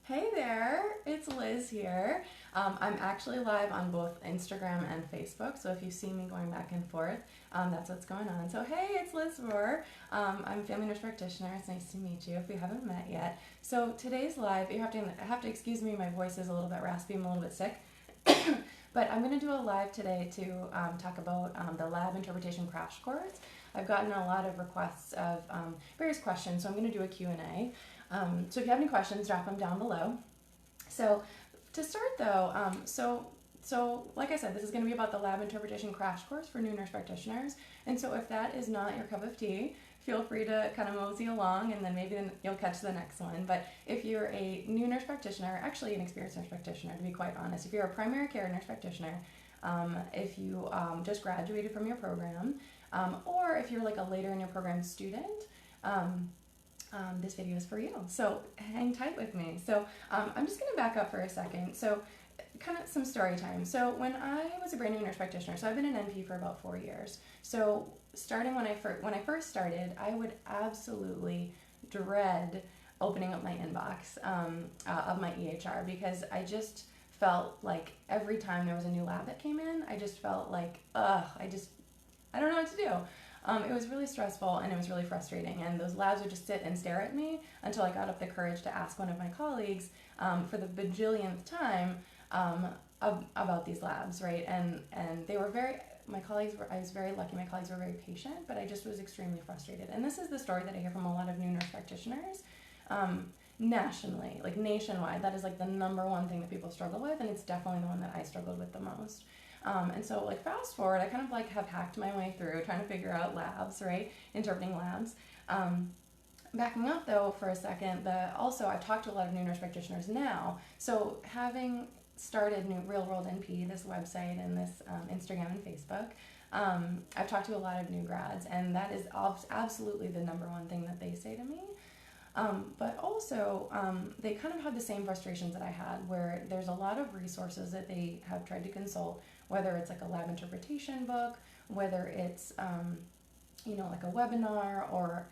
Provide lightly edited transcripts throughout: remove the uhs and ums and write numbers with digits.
Hey there, it's Liz here. I'm actually live on both Instagram and Facebook, so if you see me going back and forth, that's what's going on. So hey, it's Liz Rohr. I'm a family nurse practitioner. It's nice to meet you if we haven't met yet. So today's live, you have to excuse me, my voice is a little bit raspy, I'm a little bit sick. But I'm going to do a live today to talk about the lab interpretation crash course. I've gotten a lot of requests of various questions, so I'm going to do a Q&A. So if you have any questions, drop them down below. So to start though, so like I said, this is going to be about the lab interpretation crash course for new nurse practitioners. And so if that is not your cup of tea, feel free to kind of mosey along and then maybe you'll catch the next one. But if you're a new nurse practitioner, actually an experienced nurse practitioner to be quite honest, if you're a primary care nurse practitioner, if you just graduated from your program, or if you're like a later in your program student, this video is for you. So hang tight with me. So I'm just going to back up for a second. So kind of some story time. So when I was a brand new nurse practitioner, so I've been an NP for about 4 years. So starting when I first started, I would absolutely dread opening up my inbox of my EHR because I just felt like every time there was a new lab that came in, I just felt like, I don't know what to do. It was really stressful and it was really frustrating, and those labs would just sit and stare at me until I got up the courage to ask one of my colleagues for the bajillionth time about these labs, right? And they were I was very lucky, my colleagues were very patient, but I just was extremely frustrated. And this is the story that I hear from a lot of new nurse practitioners nationally, like nationwide. That is like the number one thing that people struggle with, and it's definitely the one that I struggled with the most. And so like fast forward, I kind of like have hacked my way through trying to figure out labs, right? Interpreting labs. Backing up though for a second, also I've talked to a lot of new nurse practitioners now. So having started New Real World NP, this website and this Instagram and Facebook, I've talked to a lot of new grads, and that is absolutely the number one thing that they say to me. But also, they kind of have the same frustrations that I had, where there's a lot of resources that they have tried to consult, whether it's like a lab interpretation book, whether it's, like a webinar or,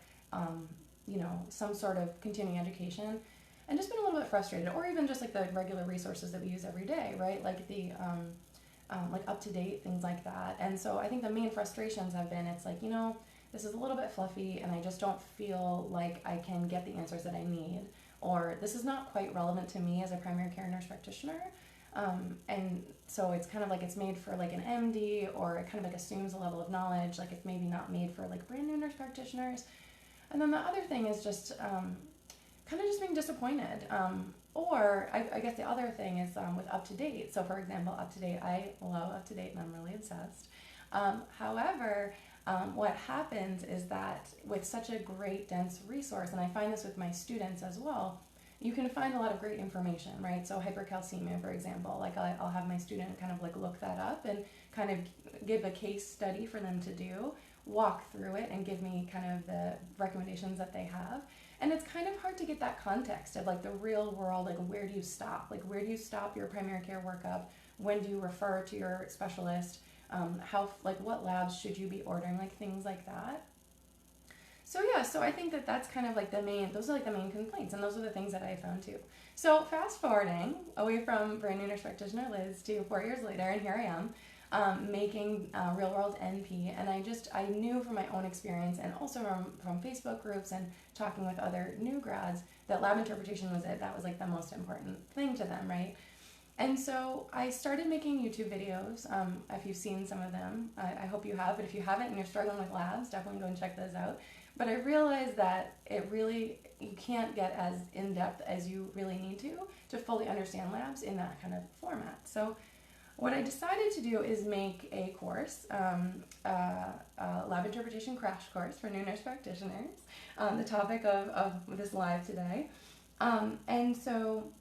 some sort of continuing education, and just been a little bit frustrated, or even just like the regular resources that we use every day, right? Like the, like up-to-date, things like that. And so I think the main frustrations have been, it's like, this is a little bit fluffy and I just don't feel like I can get the answers that I need, or this is not quite relevant to me as a primary care nurse practitioner. And so it's kind of like it's made for like an MD, or it kind of like assumes a level of knowledge, like it's maybe not made for like brand new nurse practitioners. And then the other thing is just kind of just being disappointed. Or I guess the other thing is with UpToDate. So for example, UpToDate, I love UpToDate and I'm really obsessed. However, what happens is that with such a great dense resource, and I find this with my students as well, you can find a lot of great information, right? So hypercalcemia, for example, like I'll have my student kind of like look that up and kind of give a case study for them to do, walk through it and give me kind of the recommendations that they have. And it's kind of hard to get that context of like the real world, like where do you stop? Like where do you stop your primary care workup? When do you refer to your specialist? What labs should you be ordering? Like things like that. So yeah, so I think that that's kind of like those are like the main complaints, and those are the things that I found too. So fast forwarding away from brand new nurse practitioner Liz to 4 years later, and here I am making Real World NP, and I knew from my own experience and also from Facebook groups and talking with other new grads that lab interpretation that was like the most important thing to them, right? And so I started making YouTube videos. If you've seen some of them, I hope you have, but if you haven't and you're struggling with labs, definitely go and check those out. But I realized that you can't get as in-depth as you really need to fully understand labs in that kind of format. So what I decided to do is make a course, lab interpretation crash course for new nurse practitioners, the topic of this live today. And so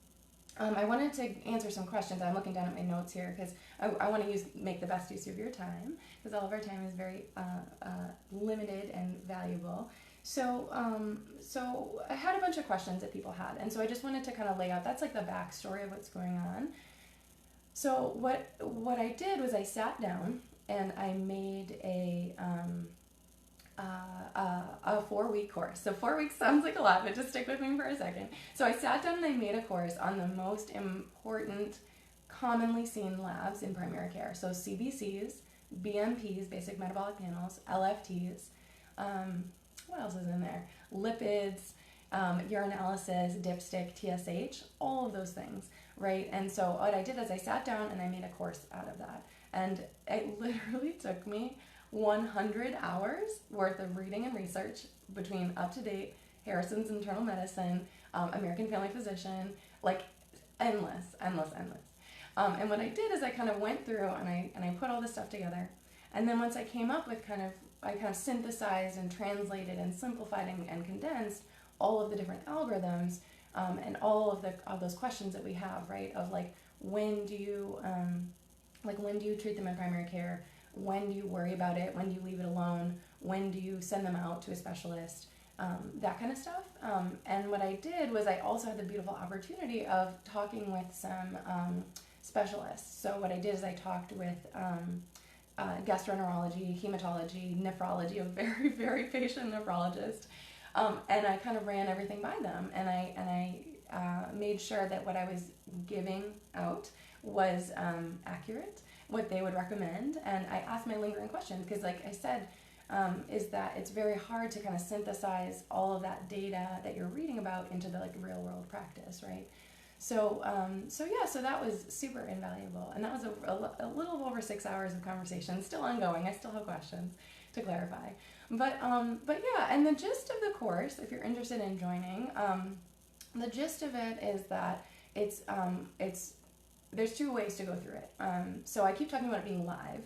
I wanted to answer some questions. I'm looking down at my notes here because I want to make the best use of your time, because all of our time is very limited and valuable. So I had a bunch of questions that people had, and so I just wanted to kind of lay out, that's like the backstory of what's going on. So what I did was I sat down and I made a 4-week course. So 4 weeks sounds like a lot, but just stick with me for a second. So I sat down and I made a course on the most important commonly seen labs in primary care. So CBCs, BMPs, basic metabolic panels, LFTs, what else is in there? Lipids, urinalysis, dipstick, TSH, all of those things, right? And so what I did is I sat down and I made a course out of that. And it literally took me 100 hours worth of reading and research between UpToDate, Harrison's Internal Medicine, American Family Physician, like endless. And what I did is I kind of went through and I put all this stuff together. And then once I came up with I kind of synthesized and translated and simplified and condensed all of the different algorithms and all of those questions that we have, right? Of like, when do you treat them in primary care? When do you worry about it? When do you leave it alone? When do you send them out to a specialist? That kind of stuff. And what I did was I also had the beautiful opportunity of talking with some specialists. So what I did is I talked with gastroenterology, hematology, nephrology, a very, very patient nephrologist. And I kind of ran everything by them, and I made sure that what I was giving out was accurate, what they would recommend, and I asked my lingering questions because, like I said, is that it's very hard to kind of synthesize all of that data that you're reading about into the like real world practice, right? So that was super invaluable, and that was a little over 6 hours of conversation, still ongoing. I still have questions to clarify, but yeah. And the gist of the course, if you're interested in joining, the gist of it is that it's there's 2 ways to go through it. So I keep talking about it being live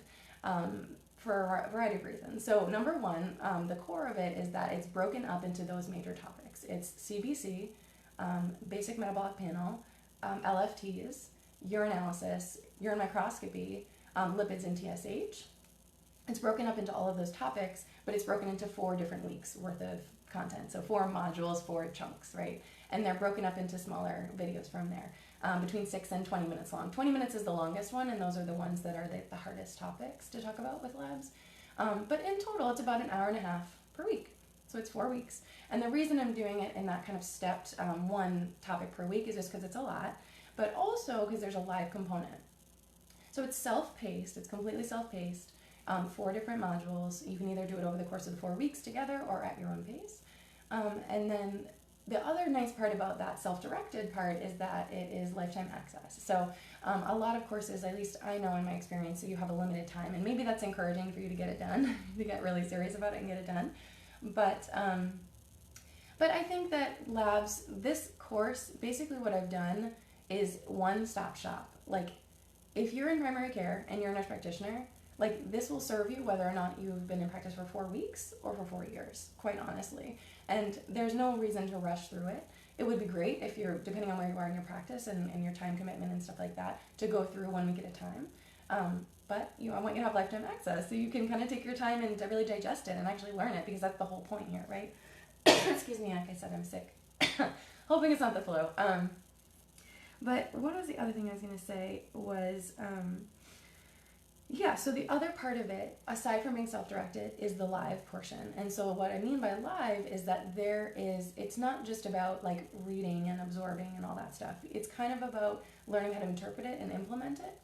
for a variety of reasons. So number one, the core of it is that it's broken up into those major topics. It's CBC, basic metabolic panel, LFTs, urinalysis, urine microscopy, lipids, and TSH. It's broken up into all of those topics, but it's broken into 4 different weeks worth of content. So 4 modules, 4 chunks, right? And they're broken up into smaller videos from there, between 6 and 20 minutes long. 20 minutes is the longest one, and those are the ones that are the hardest topics to talk about with labs. But in total, it's about an hour and a half per week. So it's 4 weeks. And the reason I'm doing it in that kind of stepped 1 topic per week is just because it's a lot, but also because there's a live component. So it's self-paced, it's completely self-paced, 4 different modules. You can either do it over the course of the 4 weeks together or at your own pace. And then the other nice part about that self-directed part is that it is lifetime access. So a lot of courses, at least I know in my experience, so you have a limited time, and maybe that's encouraging for you to get it done, to get really serious about it and get it done. But I think that labs, this course, basically what I've done is one-stop shop. Like, if you're in primary care and you're a nurse practitioner, like, this will serve you whether or not you've been in practice for 4 weeks or for 4 years, quite honestly. And there's no reason to rush through it. It would be great if you're, depending on where you are in your practice and your time commitment and stuff like that, to go through 1 week at a time. But I want you to have lifetime access so you can kind of take your time and to really digest it and actually learn it, because that's the whole point here, right? Excuse me, like I said, I'm sick. Hoping it's not the flu. But what was the other thing I was going to say was, so the other part of it, aside from being self-directed, is the live portion. And so what I mean by live is that it's not just about like reading and absorbing and all that stuff. It's kind of about learning how to interpret it and implement it.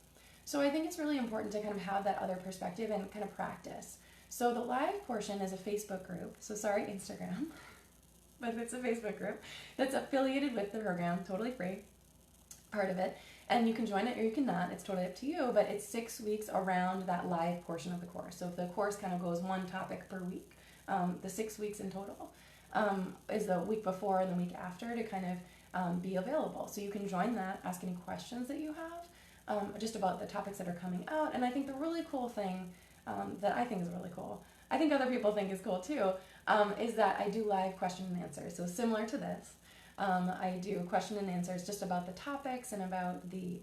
So I think it's really important to kind of have that other perspective and kind of practice. So the live portion is a Facebook group. So sorry, Instagram. But it's a Facebook group that's affiliated with the program, totally free, part of it. And you can join it or you cannot. It's totally up to you. But it's 6 weeks around that live portion of the course. So if the course kind of goes 1 topic per week, the 6 weeks in total is the week before and the week after to kind of be available. So you can join that, ask any questions that you have. Just about the topics that are coming out. And I think the really cool thing that I think is really cool, I think other people think is cool too, is that I do live question and answers. So similar to this, I do question and answers just about the topics and about the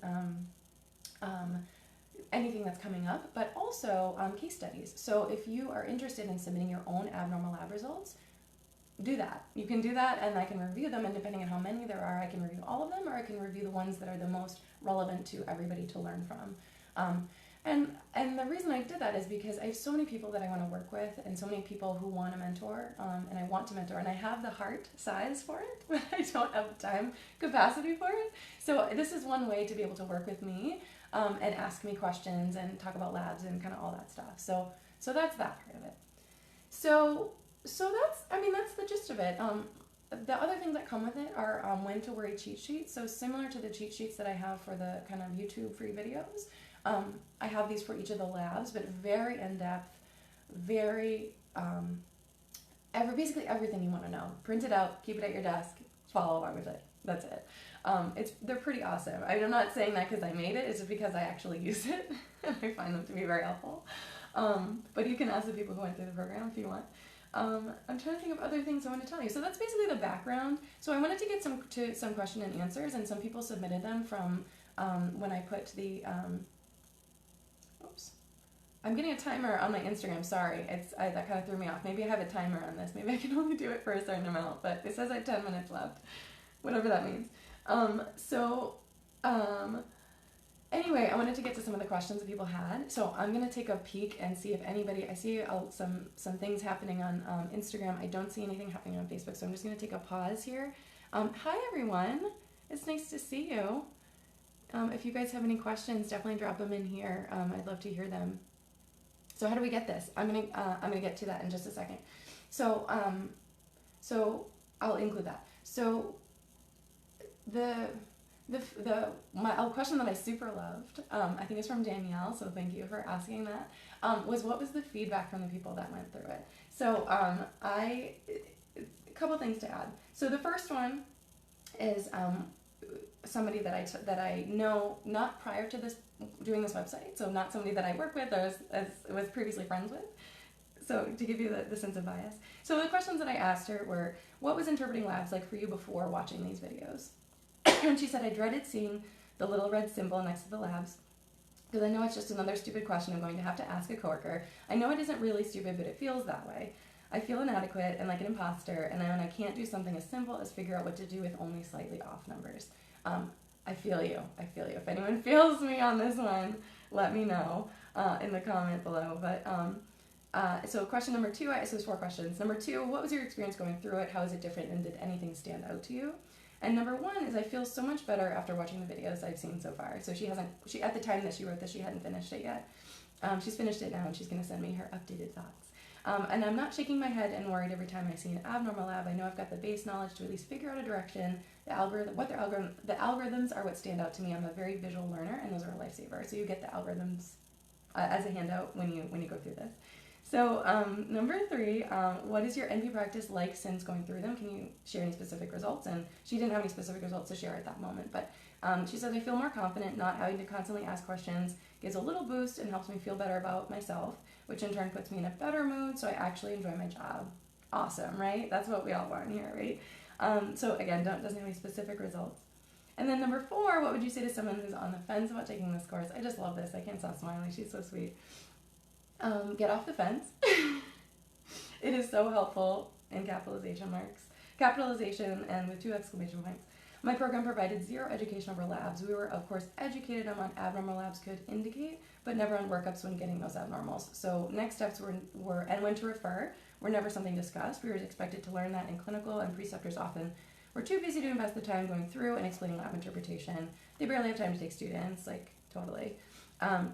anything that's coming up, but also case studies. So if you are interested in submitting your own abnormal lab results, do that. You can do that and I can review them, and depending on how many there are, I can review all of them, or I can review the ones that are the most relevant to everybody to learn from. And the reason I did that is because I have so many people that I want to work with, and so many people who want to mentor, and I want to mentor, and I have the heart size for it, but I don't have the time capacity for it. So this is one way to be able to work with me, and ask me questions and talk about labs and kind of all that stuff. So that's that part of it. So that's the gist of it. The other things that come with it are when to worry cheat sheets. So similar to the cheat sheets that I have for the kind of YouTube free videos, I have these for each of the labs, but very in-depth, very, basically everything you want to know. Print it out, keep it at your desk, follow along with it. That's it. They're pretty awesome. I'm not saying that because I made it, it's just because I actually use it, and I find them to be very helpful. But you can ask the people who went through the program if you want. I'm trying to think of other things I want to tell you. So that's basically the background. So I wanted to get some question and answers, and some people submitted them from when I put the oops. I'm getting a timer on my Instagram. Sorry, that kind of threw me off. Maybe I have a timer on this. Maybe I can only do it for a certain amount, but it says I have 10 minutes left, whatever that means. Anyway, I wanted to get to some of the questions that people had. So I'm going to take a peek and see if anybody, I see some things happening on Instagram. I don't see anything happening on Facebook, so I'm just going to take a pause here. Hi, everyone. It's nice to see you. If you guys have any questions, definitely drop them in here. I'd love to hear them. So how do we get this? I'm gonna get to that in just a second. So I'll include that. So the question that I super loved, I think it's from Danielle, so thank you for asking that, was what was the feedback from the people that went through it? So a couple things to add. So the first one is somebody that I know, not prior to this doing this website, so not somebody that I work with or was previously friends with. So to give you the sense of bias. So the questions that I asked her were, what was interpreting labs like for you before watching these videos? And she said, I dreaded seeing the little red symbol next to the labs because I know it's just another stupid question I'm going to have to ask a coworker. I know it isn't really stupid, but it feels that way. I feel inadequate and like an imposter, and I can't do something as simple as figure out what to do with only slightly off numbers. I feel you. If anyone feels me on this one, let me know in the comment below. But so question number 2, so there's 4 questions. Number 2, what was your experience going through it? How is it different, and did anything stand out to you? And number 1 is I feel so much better after watching the videos I've seen so far. So she at the time that she wrote this, she hadn't finished it yet. She's finished it now, and she's going to send me her updated thoughts. And I'm not shaking my head and worried every time I see an abnormal lab. I know I've got the base knowledge to at least figure out a direction. The algorithms are what stand out to me. I'm a very visual learner, and those are a lifesaver. So you get the algorithms as a handout when you go through this. So number 3, what is your NP practice like since going through them? Can you share any specific results? And she didn't have any specific results to share at that moment, but she says, I feel more confident not having to constantly ask questions, gives a little boost and helps me feel better about myself, which in turn puts me in a better mood, so I actually enjoy my job. Awesome, right? That's what we all want here, right? So again, doesn't have any specific results. And then number 4, what would you say to someone who's on the fence about taking this course? I just love this. I can't stop smiling. She's so sweet. Get off the fence. It is so helpful in capitalization and with 2 exclamation points. My program provided 0 education over labs. We were, of course, educated on what abnormal labs could indicate, but never on workups when getting those abnormals. So next steps were and when to refer were never something discussed. We were expected to learn that in clinical, and preceptors often were too busy to invest the time going through and explaining lab interpretation. They barely have time to take students, like totally.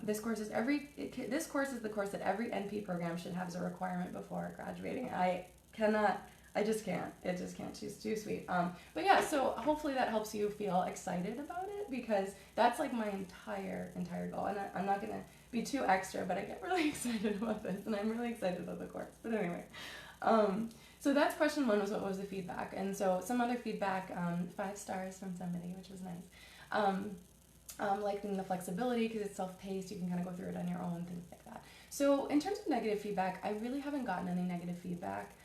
This course is the course that every NP program should have as a requirement before graduating. I just can't. It just can't. She's too sweet. But yeah, so hopefully that helps you feel excited about it, because that's like my entire goal. And I'm not going to be too extra, but I get really excited about this, and I'm really excited about the course. But anyway, so that's question 1, was what was the feedback. And so some other feedback, 5 stars from somebody, which was nice. Liking the flexibility because it's self-paced, you can kind of go through it on your own, things like that. So in terms of negative feedback, I really haven't gotten any negative feedback.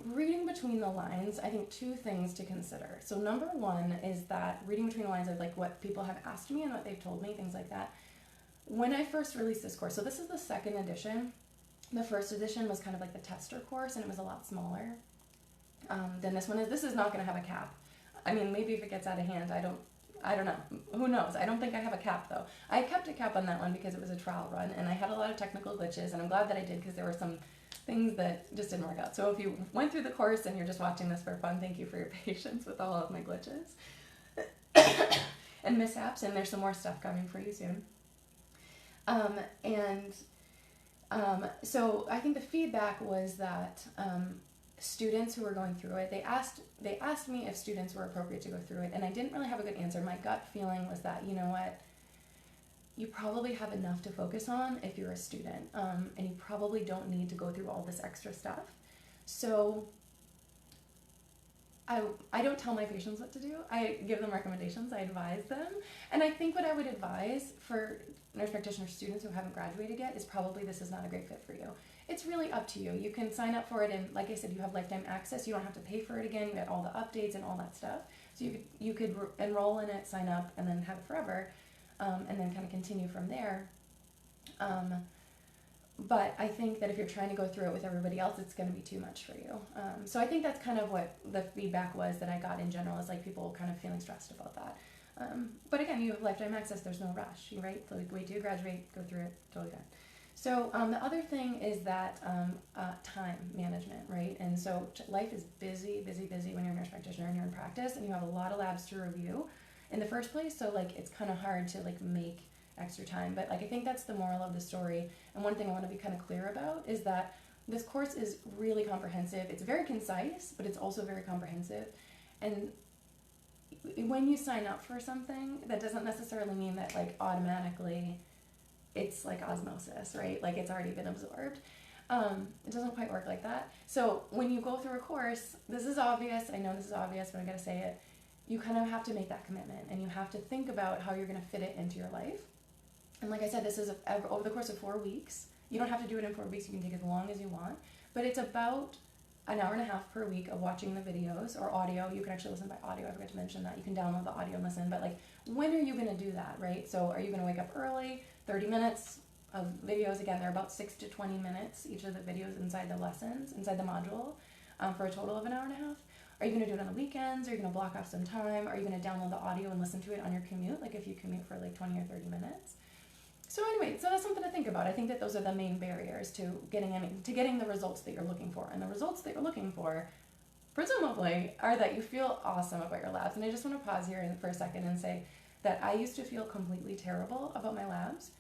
Reading between the lines, I think 2 things to consider. So number 1 is that reading between the lines of like what people have asked me and what they've told me, things like that. When I first released this course, so this is the 2nd edition. The 1st edition was kind of like the tester course, and it was a lot smaller than this one is. This is not going to have a cap. I mean, maybe if it gets out of hand, I don't know. Who knows? I don't think I have a cap though. I kept a cap on that one because it was a trial run and I had a lot of technical glitches, and I'm glad that I did because there were some things that just didn't work out. So if you went through the course and you're just watching this for fun, thank you for your patience with all of my glitches and mishaps, and there's some more stuff coming for you soon. So I think the feedback was that students who were going through it, they asked me if students were appropriate to go through it, and I didn't really have a good answer. My gut feeling was that, you know what, you probably have enough to focus on if you're a student, and you probably don't need to go through all this extra stuff. So I don't tell my patients what to do. I give them recommendations, I advise them, and I think what I would advise for nurse practitioner students who haven't graduated yet is probably this is not a great fit for you. It's really up to you. You can sign up for it, and like I said, you have lifetime access. You don't have to pay for it again. You get all the updates and all that stuff. So you could enroll in it, sign up, and then have it forever, and then kind of continue from there. But I think that if you're trying to go through it with everybody else, it's going to be too much for you. So I think that's kind of what the feedback was that I got in general, is like people kind of feeling stressed about that. But again, you have lifetime access. There's no rush, right? So like, wait till you graduate, go through it, totally fine. So the other thing is that time management, right? And so life is busy when you're a nurse practitioner and you're in practice, and you have a lot of labs to review in the first place. So like, it's kind of hard to like make extra time. But like, I think that's the moral of the story. And one thing I want to be kind of clear about is that this course is really comprehensive. It's very concise, but it's also very comprehensive. And when you sign up for something, that doesn't necessarily mean that like automatically it's like osmosis, right? Like it's already been absorbed. It doesn't quite work like that. So when you go through a course, this is obvious. I know this is obvious, but I'm going to say it. You kind of have to make that commitment, and you have to think about how you're going to fit it into your life. And like I said, this is over the course of 4 weeks. You don't have to do it in 4 weeks. You can take as long as you want. But it's about an hour and a half per week of watching the videos or audio. You can actually listen by audio. I forgot to mention that. You can download the audio and listen. But like, when are you going to do that, right? So are you going to wake up early? 30 minutes of videos. Again, they're about 6 to 20 minutes, each of the videos inside the lessons, inside the module, for a total of an hour and a half. Are you going to do it on the weekends? Are you going to block off some time? Are you going to download the audio and listen to it on your commute? Like if you commute for like 20 or 30 minutes. So anyway, so that's something to think about. I think that those are the main barriers to getting the results that you're looking for. And the results that you're looking for, presumably, are that you feel awesome about your labs. And I just want to pause here for a second and say that I used to feel completely terrible about my labs.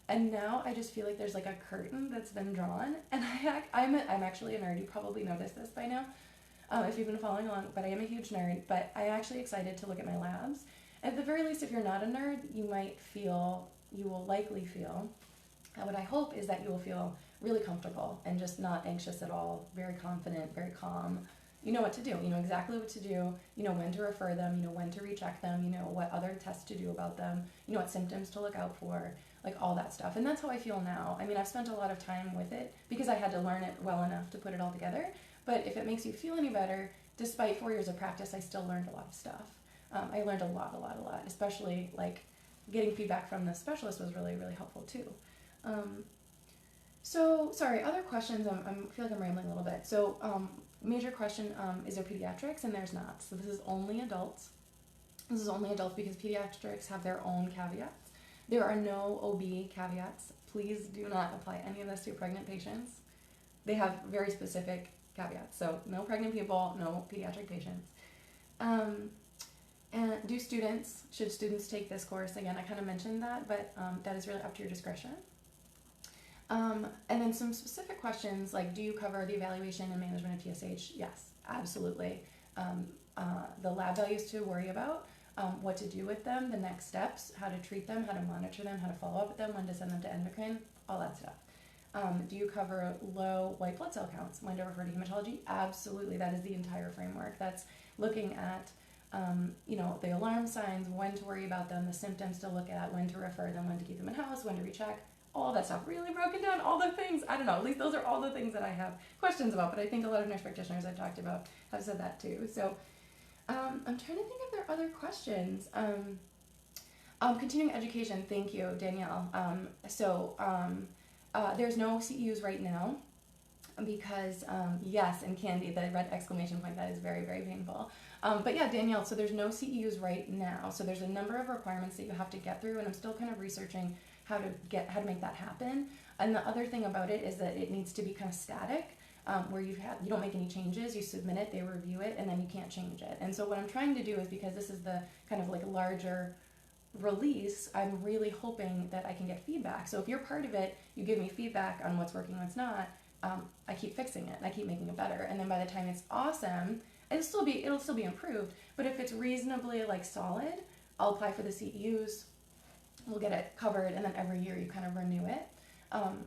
And now I just feel like there's like a curtain that's been drawn. And I'm actually a nerd. You probably noticed this by now, if you've been following along. But I am a huge nerd. But I'm actually excited to look at my labs. At the very least, if you're not a nerd, you will likely feel, what I hope is that you will feel really comfortable and just not anxious at all, very confident, very calm. You know what to do. You know exactly what to do. You know when to refer them. You know when to recheck them. You know what other tests to do about them. You know what symptoms to look out for, like all that stuff. And that's how I feel now. I mean, I've spent a lot of time with it because I had to learn it well enough to put it all together. But if it makes you feel any better, despite 4 years of practice, I still learned a lot of stuff. I learned a lot, especially like getting feedback from the specialist was really, really helpful too. So, sorry, other questions, I feel like I'm rambling a little bit. So, major question, is there pediatrics? And there's not. So this is only adults. This is only adults because pediatrics have their own caveats. There are no OB caveats. Please do not apply any of this to pregnant patients. They have very specific caveats. So no pregnant people, no pediatric patients. And should students take this course? Again, I kind of mentioned that, but that is really up to your discretion. And then some specific questions like, do you cover the evaluation and management of TSH? Yes, absolutely. The lab values to worry about, what to do with them, the next steps, how to treat them, how to monitor them, how to follow up with them, when to send them to endocrine, all that stuff. Do you cover low white blood cell counts? When to refer to hematology? Absolutely. That is the entire framework. That's looking at the alarm signs, when to worry about them, the symptoms to look at, when to refer them, when to keep them in-house, when to recheck, all that stuff. Really broken down, all the things. I don't know, at least those are all the things that I have questions about, but I think a lot of nurse practitioners I've talked about have said that too. So I'm trying to think if there are other questions. Continuing education, thank you, Danielle. There's no CEUs right now. because yes, and Candy, the red exclamation point, that is very, very painful. But yeah, Danielle, so there's no CEUs right now. So there's a number of requirements that you have to get through, and I'm still kind of researching how to make that happen. And the other thing about it is that it needs to be kind of static, where you don't make any changes, you submit it, they review it, and then you can't change it. And so what I'm trying to do is, because this is the kind of like larger release, I'm really hoping that I can get feedback. So if you're part of it, you give me feedback on what's working, what's not. I keep fixing it and I keep making it better. And then by the time it's awesome, it'll still be improved. But if it's reasonably like solid, I'll apply for the CEUs. We'll get it covered, and then every year you kind of renew it.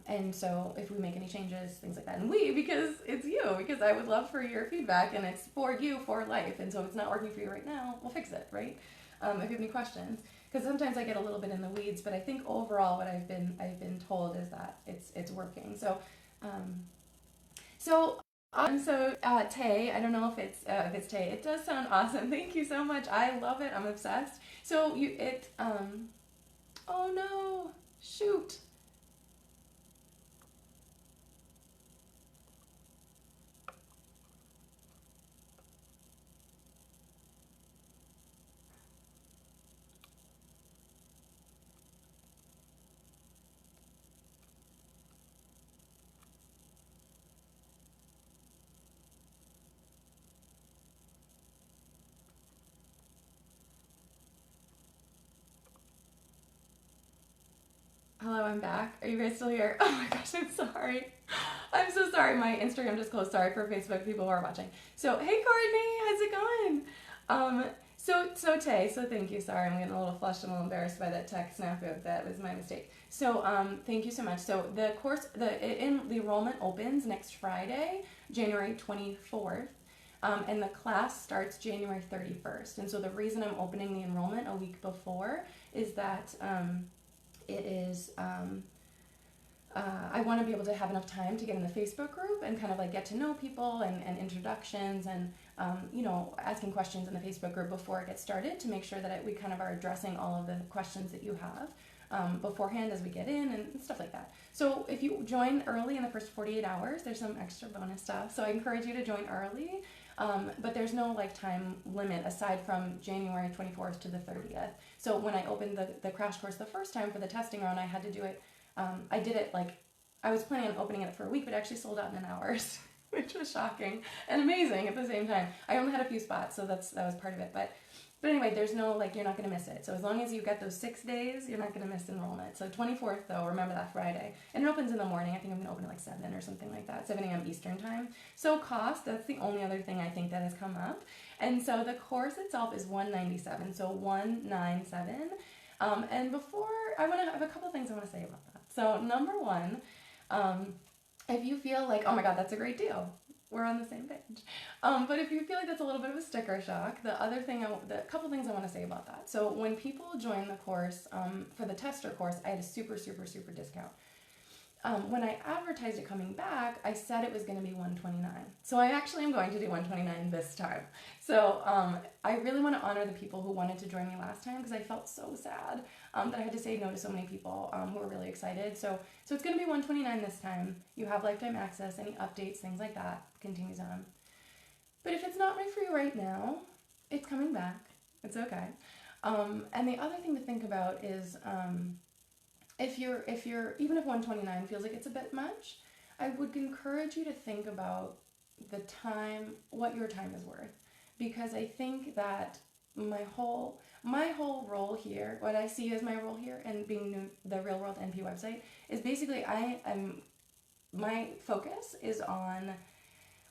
And so if we make any changes, things like that, and because it's you, because I would love for your feedback, and it's for you for life. And so if it's not working for you right now, we'll fix it, right? If you have any questions, because sometimes I get a little bit in the weeds, but I think overall what I've been told is that it's working. So Tay, I don't know if it's Tay. It does sound awesome. Thank you so much. I love it. I'm obsessed. So oh no, shoot. Hello, I'm back. Are you guys still here? Oh my gosh, I'm sorry. I'm so sorry. My Instagram just closed. Sorry for Facebook people who are watching. So, hey Courtney, how's it going? So Tay, so thank you. Sorry, I'm getting a little flushed and a little embarrassed by that tech snafu. That was my mistake. So, thank you so much. So the enrollment opens next Friday, January 24th. And the class starts January 31st. And so the reason I'm opening the enrollment a week before is that it is I want to be able to have enough time to get in the Facebook group and kind of like get to know people and introductions and asking questions in the Facebook group before it gets started, to make sure that we kind of are addressing all of the questions that you have beforehand as we get in and stuff like that. So if you join early in the first 48 hours, there's some extra bonus stuff. So I encourage you to join early. But there's no like time limit aside from January 24th to the 30th. So when I opened the crash course the first time for the testing run, I had to do it. I did it like, I was planning on opening it for a week, but it actually sold out in an hour, which was shocking and amazing at the same time. I only had a few spots, so that was part of it. But anyway, there's no, like, you're not going to miss it. So as long as you get those 6 days, you're not going to miss enrollment. So 24th, though, remember that Friday. And it opens in the morning. I think I'm going to open at like 7 or something like that, 7 a.m. Eastern time. So cost, that's the only other thing I think that has come up. And so the course itself is $197, so $197. And before, I have a couple things I want to say about that. So number one, if you feel like, oh my God, that's a great deal, we're on the same page. But if you feel like that's a little bit of a sticker shock, the couple things I want to say about that. So when people join the course, for the tester course, I had a super, super, super discount. When I advertised it coming back, I said it was going to be $129. So I actually am going to do $129 this time. So I really want to honor the people who wanted to join me last time, because I felt so sad that I had to say no to so many people who were really excited. So it's going to be $129 this time. You have lifetime access, any updates, things like that, continues on. But if it's not right for you right now, it's coming back. It's okay. And the other thing to think about is if you're even if $129 feels like it's a bit much, I would encourage you to think about what your time is worth, because I think that my whole role here, what I see as my role here, and being the Real World NP website, is basically my focus is on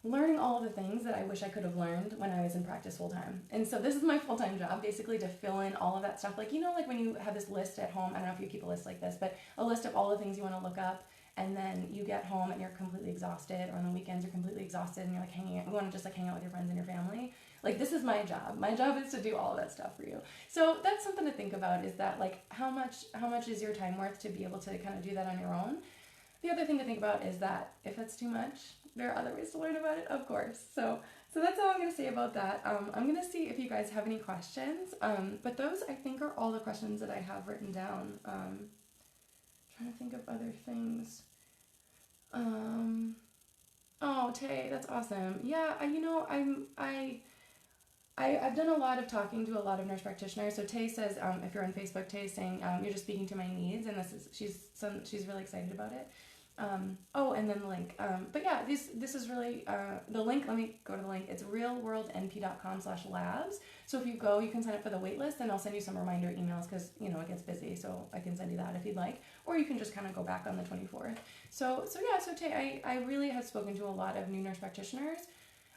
learning all of the things that I wish I could have learned when I was in practice full time. And so this is my full-time job, basically, to fill in all of that stuff. Like, like when you have this list at home, I don't know if you keep a list like this, but a list of all the things you want to look up, and then you get home and you're completely exhausted, or on the weekends you're completely exhausted and you're like you want to just like hang out with your friends and your family. Like, this is my job. My job is to do all of that stuff for you. So that's something to think about, is that like how much is your time worth to be able to kind of do that on your own. The other thing to think about is that if it's too much, there are other ways to learn about it, of course. So that's all I'm going to say about that. I'm going to see if you guys have any questions. But those, I think, are all the questions that I have written down. Trying to think of other things. Oh, Tay, that's awesome. Yeah, I've done a lot of talking to a lot of nurse practitioners. So Tay says, if you're on Facebook, Tay is saying, you're just speaking to my needs, and she's really excited about it. Oh, and then the link. But yeah, this is really the link. Let me go to the link. It's realworldnp.com/labs. So if you go, you can sign up for the wait list, and I'll send you some reminder emails because it gets busy. So I can send you that if you'd like, or you can just kind of go back on the 24th. So Tay, I really have spoken to a lot of new nurse practitioners.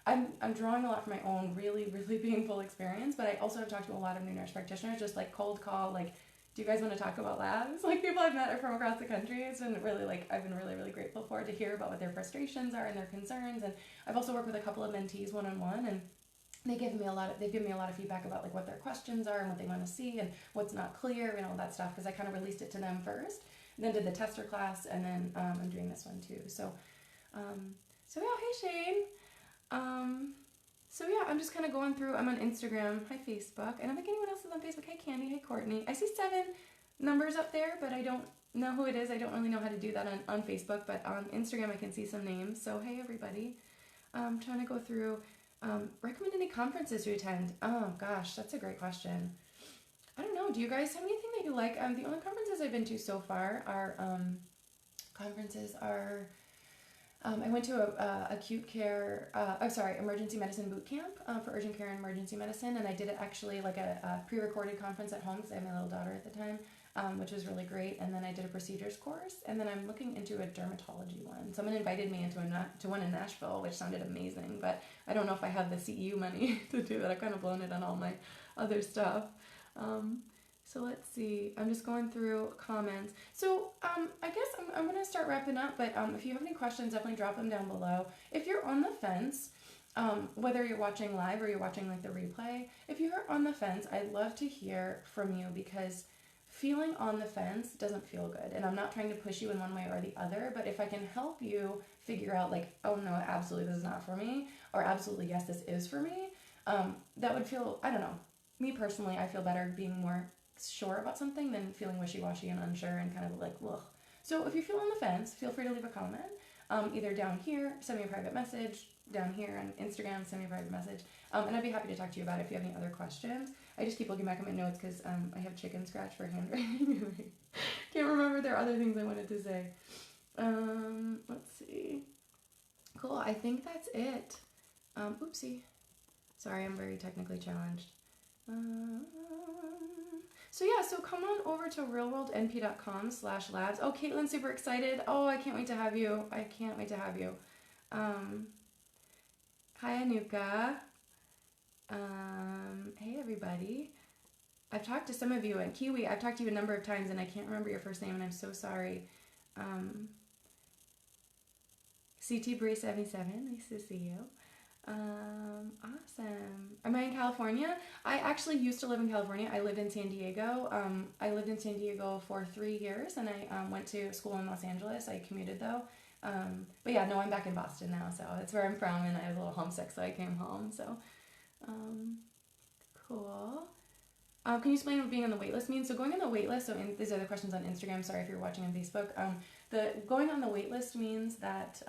I'm drawing a lot from my own really, really painful experience, but I also have talked to a lot of new nurse practitioners, just like cold call, like, do you guys want to talk about labs? Like, people I've met are from across the country. It's been really, I've been really, really grateful for it, to hear about what their frustrations are and their concerns. And I've also worked with a couple of mentees one-on-one, and they've given me a lot of feedback about like what their questions are and what they want to see and what's not clear and all that stuff, because I kind of released it to them first, and then did the tester class, and then I'm doing this one too. So yeah, hey Shane. So yeah, I'm just kind of going through. I'm on Instagram. Hi, Facebook. And I don't think anyone else is on Facebook. Hey, Candy. Hey, Courtney. I see 7 numbers up there, but I don't know who it is. I don't really know how to do that on Facebook, but on Instagram I can see some names. So hey, everybody. I'm trying to go through. Recommend any conferences to attend? Oh gosh, that's a great question. I don't know. Do you guys have anything that you like? The only conferences I've been to so far are I went to a emergency medicine boot camp for urgent care and emergency medicine, and I did it actually like a pre-recorded conference at home because I had my little daughter at the time, which was really great. And then I did a procedures course, and then I'm looking into a dermatology one. Someone invited me to one in Nashville, which sounded amazing, but I don't know if I have the CEU money to do that. I've kind of blown it on all my other stuff. So let's see. I'm just going through comments. So I guess I'm going to start wrapping up, but if you have any questions, definitely drop them down below. If you're on the fence, whether you're watching live or you're watching like the replay, if you're on the fence, I'd love to hear from you, because feeling on the fence doesn't feel good. And I'm not trying to push you in one way or the other, but if I can help you figure out like, oh no, absolutely this is not for me, or absolutely yes, this is for me, that would feel, I don't know. Me personally, I feel better being more sure about something than feeling wishy-washy and unsure and kind of like, ugh. So if you feel on the fence, feel free to leave a comment. Either down here, send me a private message, down here on Instagram, send me a private message. And I'd be happy to talk to you about it if you have any other questions. I just keep looking back at my notes because I have chicken scratch for handwriting. Can't remember, there are other things I wanted to say. Let's see. Cool, I think that's it. Oopsie. Sorry, I'm very technically challenged. So come on over to realworldnp.com/labs. Oh, Caitlin's super excited. Oh, I can't wait to have you. Hi, Anuka. Hey, everybody. I've talked to some of you, and Kiwi, I've talked to you a number of times, and I can't remember your first name, and I'm so sorry. CT Bray 77, nice to see you. Awesome. Am I in California? I actually used to live in California. I lived in San Diego. I lived in San Diego for 3 years, and I went to school in Los Angeles. I commuted though. But yeah, no, I'm back in Boston now, so that's where I'm from, and I was a little homesick, so I came home. So, cool. Can you explain what being on the waitlist means? So going on the waitlist, these are the questions on Instagram. Sorry if you're watching on Facebook. The going on the waitlist means that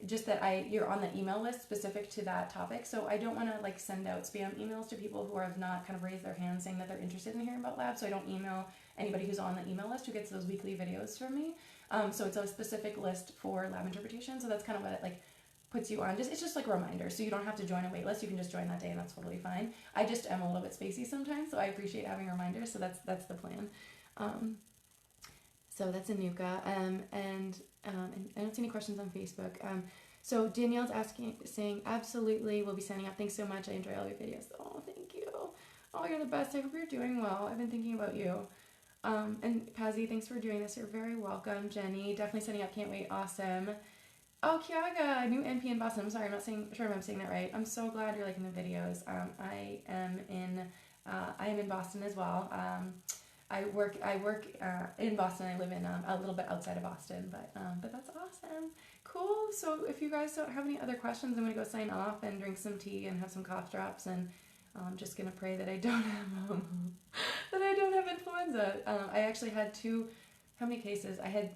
just that you're on the email list specific to that topic. So I don't want to like send out spam emails to people who have not kind of raised their hand saying that they're interested in hearing about labs. So I don't email anybody who's on the email list who gets those weekly videos from me. So it's a specific list for lab interpretation. So that's kind of what it like puts you on. It's just like a reminder. So you don't have to join a wait list. You can just join that day, and that's totally fine. I just am a little bit spacey sometimes, so I appreciate having reminders. So that's the plan. So that's Anuka. And I don't see any questions on Facebook. So Danielle's saying, absolutely, we'll be signing up. Thanks so much. I enjoy all your videos. Oh, thank you. Oh, you're the best. I hope you're doing well. I've been thinking about you. And Pazzi, thanks for doing this. You're very welcome. Jenny, definitely signing up. Can't wait. Awesome. Oh, Kiaga, new NP in Boston. I'm sorry, I'm not sure if I'm saying that right. I'm so glad you're liking the videos. I am in Boston as well. I work in Boston. I live in a little bit outside of Boston, but that's awesome. Cool. So if you guys don't have any other questions, I'm gonna go sign off and drink some tea and have some cough drops, and I'm just gonna pray that I don't have influenza. I actually had how many cases? I had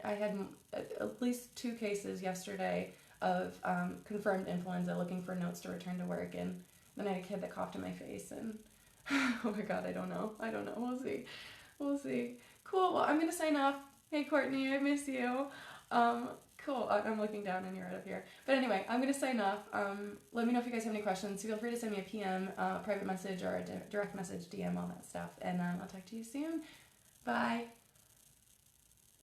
at least 2 cases yesterday. of confirmed influenza, looking for notes to return to work, and then I had a kid that coughed in my face, and oh my god, I don't know. We'll see. Cool. Well, I'm gonna sign off. Hey, Courtney, I miss you. Cool. I'm looking down and you're right up here. But anyway, I'm gonna sign off. Let me know if you guys have any questions. Feel free to send me a PM, private message, or a direct message, DM, all that stuff. And I'll talk to you soon. Bye.